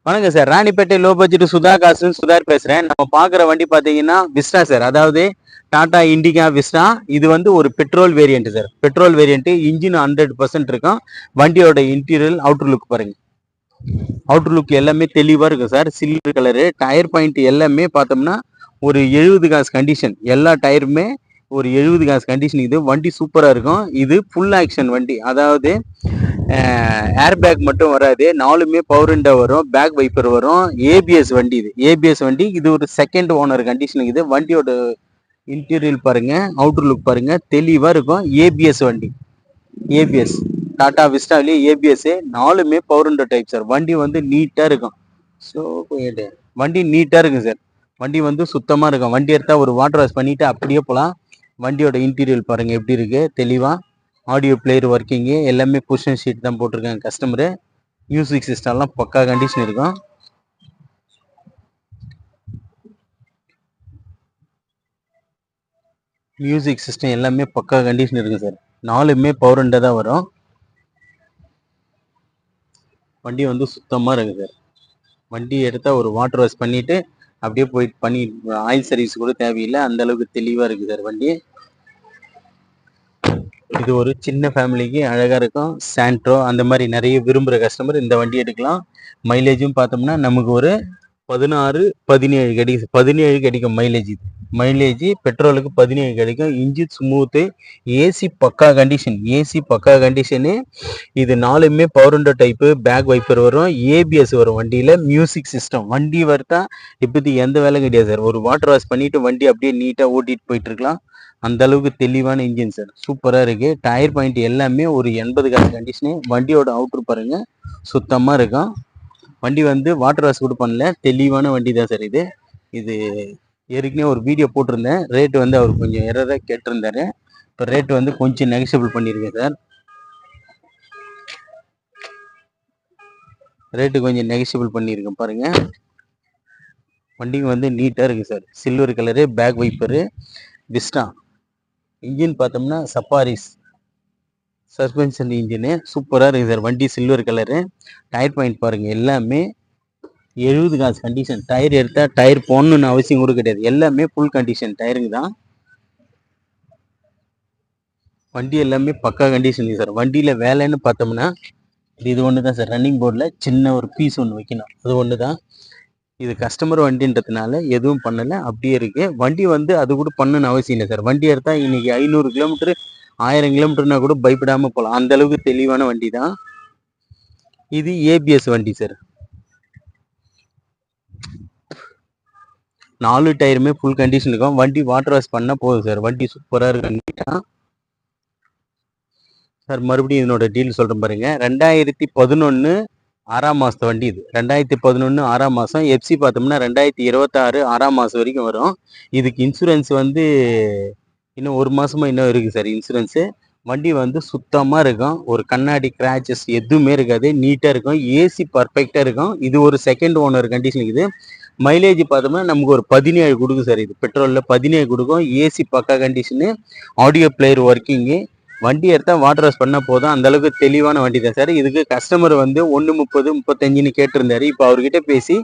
வணக்கம் sir. Ranipet low budget Sudha காசுன்னு சுதார் பேசுறேன். நம்ம பாக்குற வண்டி பாத்தீங்கன்னா விஸ்டா சார். அதாவது டாடா இண்டிகா விஸ்டா. இது வந்து ஒரு petrol variant sir. Petrol variant, engine 100% இருக்கும். வண்டியோட இன்டீரியர் அவுட்டர் லுக் பாருங்க. அவுட்டர் லுக் எல்லாமே தெளிவா இருக்கும் sir. Silver colour. Tyre point எல்லாமே பார்த்தோம்னா ஒரு 70 காசு கண்டிஷன். எல்லா டயருமே ஒரு 70 காசு கண்டிஷன். இது வண்டி சூப்பரா இருக்கும். இது ஃபுல் ஆக்ஷன் வண்டி. அதாவது ஏர் பேக் மட்டும் வராது, 4மே பவர் விண்டோ வரும், பேக் வைப்பர் வரும். ஏபிஎஸ் வண்டி. இது ஏபிஎஸ் வண்டி. இது ஒரு செகண்ட் ஓனர் கண்டிஷன். இது வண்டியோட இன்டீரியர் பாருங்க, அவுட்டர் லுக் பாருங்க, தெளிவா இருக்கும். ஏபிஎஸ் வண்டி. ஏபிஎஸ் டாடா விஸ்டாவிலே ஏபிஎஸ் 4மே பவர் விண்டோ டைப் சார். வண்டி வந்து நீட்டா இருக்கும். ஸோ வண்டி நீட்டா இருக்கும் சார். வண்டி வந்து சுத்தமா இருக்கும். வண்டி எடுத்தா ஒரு வாட்டர் வாஷ் பண்ணிட்டு அப்படியே போகலாம். வண்டியோட இன்டீரியர் பாருங்க எப்படி இருக்கு தெளிவா. ஆடியோ பிளேயர் ஒர்க்கிங்கு எல்லாமே புஷன் ஷீட் தான் போட்டிருக்காங்க கஸ்டமரு. மியூசிக் சிஸ்டம்லாம் பக்கா கண்டிஷன் இருக்கும். மியூசிக் சிஸ்டம் எல்லாமே பக்கா கண்டிஷன் இருக்கு சார். 4மே பவர் விண்டோ தான் வரும். வண்டி வந்து சுத்தமாக இருக்கு சார். வண்டி எடுத்தால் ஒரு வாட்டர் வாஷ் பண்ணிட்டு அப்படியே போயிட்டு பண்ணி ஆயில் சர்வீஸ் கூட தேவையில்லை. அந்த அளவுக்கு தெளிவாக இருக்கு சார் வண்டி. இது ஒரு சின்ன ஃபேமிலிக்கு அழகாக இருக்கும். சாண்ட்ரோ அந்த மாதிரி நிறைய விரும்புகிற கஸ்டமர் இந்த வண்டி எடுக்கலாம். மைலேஜும் பார்த்தோம்னா நமக்கு ஒரு 16-17 கிடைக்கும். 17 கிடைக்கும் மைலேஜ். இது மைலேஜ் பெட்ரோலுக்கு 17 கிடைக்கும். Engine smooth. ஏசி பக்கா கண்டிஷன். ஏசி பக்கா கண்டிஷனு. இது 4மே power window type. Back wiper வரும், ஏபிஎஸ் வரும் வண்டியில். மியூசிக் சிஸ்டம் வண்டி வரத்தா இப்போதைக்கு எந்த வேலை கிடையாது சார். ஒரு வாட்டர் வாஷ் பண்ணிட்டு வண்டி அப்படியே நீட்டாக ஓட்டிட்டு போயிட்டு இருக்கலாம். அந்த அளவுக்கு தெளிவான இன்ஜின் சார். சூப்பராக இருக்கு. டயர் பாயிண்ட் எல்லாமே ஒரு 80 காசு கண்டிஷனு. வண்டியோட அவுட்ரு பாருங்க சுத்தமாக இருக்கும். வண்டி வந்து வாட்டர் வாஷ் கூட பண்ணல. தெளிவான வண்டி தான் சார் இது. இது ஏற்கனவே ஒரு வீடியோ போட்டிருந்தேன். ரேட்டு வந்து அவர் கொஞ்சம் எரராக கேட்டிருந்தாரு. இப்போ ரேட்டு வந்து கொஞ்சம் நெகஷியபிள் பண்ணியிருக்கேன் சார். ரேட்டு கொஞ்சம் நெகஷியபிள் பண்ணியிருக்கேன் பாருங்க. வண்டிங்க வந்து நீட்டாக இருக்குது sir. Silver colour, back wiper, Vista. Engine பார்த்தோம்னா சப்பாரிஸ் சஸ்பென்ஷன் இன்ஜினு. சூப்பராக இருக்குது சார். வண்டி சில்வர் கலரு. டயர் பாயிண்ட் பாருங்கள் எல்லாமே 70 காசு கண்டிஷன். டயர் எடுத்தால் டயர் போடணுன்னு அவசியம் கூட கிடையாது. எல்லாமே ஃபுல் கண்டிஷன் டயருங்க தான். வண்டி எல்லாமே பக்கா கண்டிஷன் சார். வண்டியில் வேலைன்னு பார்த்தோம்னா இது ஒன்று தான் சார். ரன்னிங் போர்டில் சின்ன ஒரு பீஸ் ஒன்று வைக்கணும், அது ஒன்று தான். இது கஸ்டமர் வண்டின்றதுனால எதுவும் பண்ணலை, அப்படியே இருக்கு. வண்டி வந்து அது கூட பண்ணணும்னு அவசியம் இல்லை சார். வண்டி எடுத்தால் இன்னைக்கு 500 கிலோமீட்டர் 1000 கிலோமீட்டர்னா கூட பயப்படாமல் போகலாம். அந்த அளவுக்கு தெளிவான வண்டி தான் இது. ஏபிஎஸ் வண்டி சார். 4 டயருமே ஃபுல் கண்டிஷன் இருக்கும். வண்டி வாட்டர் வாஷ் பண்ணால் போதும் சார். வண்டி சூப்பராக இருக்கு நீட்டாக சார். மறுபடியும் இதனோட டீல் சொல்கிறேன் பாருங்க. 2011 6ஆம் மாதத்து வண்டி இது. 2011 6ஆம் மாதம். எஃப்சி பார்த்தோம்னா 2026 6ஆம் மாதம் வரைக்கும் வரும். இதுக்கு இன்சூரன்ஸ் வந்து இன்னும் 1 மாதமா இன்னும் இருக்குது சார் இன்சூரன்ஸு. வண்டி வந்து சுத்தமாக இருக்கும். ஒரு கண்ணாடி கிராச்சஸ் எதுவுமே இருக்காது. நீட்டாக இருக்கும். ஏசி பர்ஃபெக்டாக இருக்கும். இது ஒரு செகண்ட் ஓனர் கண்டிஷன் இருக்குது. மைலேஜ் பார்த்தோம்னா நமக்கு ஒரு 17 கொடுக்கும் சார். இது பெட்ரோலில் 17 கொடுக்கும். ஏசி பக்கா கண்டிஷனு. Audio player working. வண்டி எடுத்தால் வாட்டர் வாஷ் பண்ணால் போதும். அந்த அளவுக்கு தெளிவான வண்டி தான் சார். இதுக்கு கஸ்டமர் வந்து 130 35ன்னு கேட்டிருந்தாரு. இப்போ அவர்கிட்ட பேசி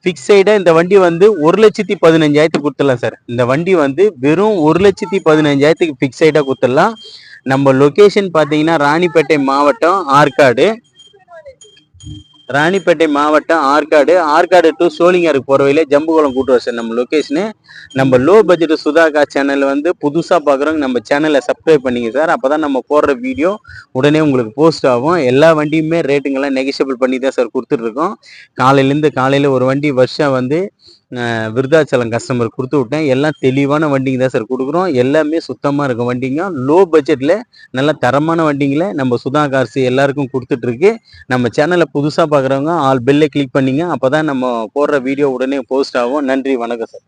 ஃபிக்ஸைடாக இந்த வண்டி வந்து 1,15,000 கொடுத்துடலாம் சார். இந்த வண்டி வந்து வெறும் 1,15,000 ஃபிக்ஸைடாக கொடுத்துடலாம். நம்ம லொக்கேஷன் பார்த்தீங்கன்னா ராணிப்பேட்டை மாவட்டம் ஆற்காடு. ராணிப்பேட்டை மாவட்டம் ஆற்காடு டு சோழிங்கருக்கு போகிற வழியில ஜம்புகுளம் கூட்டுறோம் சார் நம்ம லொக்கேஷனு. நம்ம லோ பட்ஜெட் சுதாகா சேனல் வந்து புதுசாக பார்க்குறவங்க நம்ம சேனலை சப்ஸ்கிரைப் பண்ணிங்க சார். அப்போ தான் நம்ம போடுற வீடியோ உடனே உங்களுக்கு போஸ்ட் ஆகும். எல்லா வண்டியுமே ரேட்டுங்கெல்லாம் நெகஷியபிள் பண்ணி தான் சார் கொடுத்துட்ருக்கோம். காலையில் ஒரு வண்டி வருஷம் வந்து விருதாச்சலம் கஸ்டமர் கொடுத்து விட்டேன். எல்லாம் தெளிவான வண்டிங்க தான் சார் கொடுக்குறோம். எல்லாமே சுத்தமாக இருக்கும் வண்டிங்க. லோ பட்ஜெட்டில் நல்ல தரமான வண்டிங்களை நம்ம சுதா கார்ஸ் எல்லாருக்கும் கொடுத்துட்ருக்கு. நம்ம சேனலை புதுசாக பார்க்குறவங்க ஆல் பெல்லை கிளிக் பண்ணிங்க. அப்போ தான் நம்ம போடுற வீடியோ உடனே போஸ்ட் ஆகும். நன்றி, வணக்கம் சார்.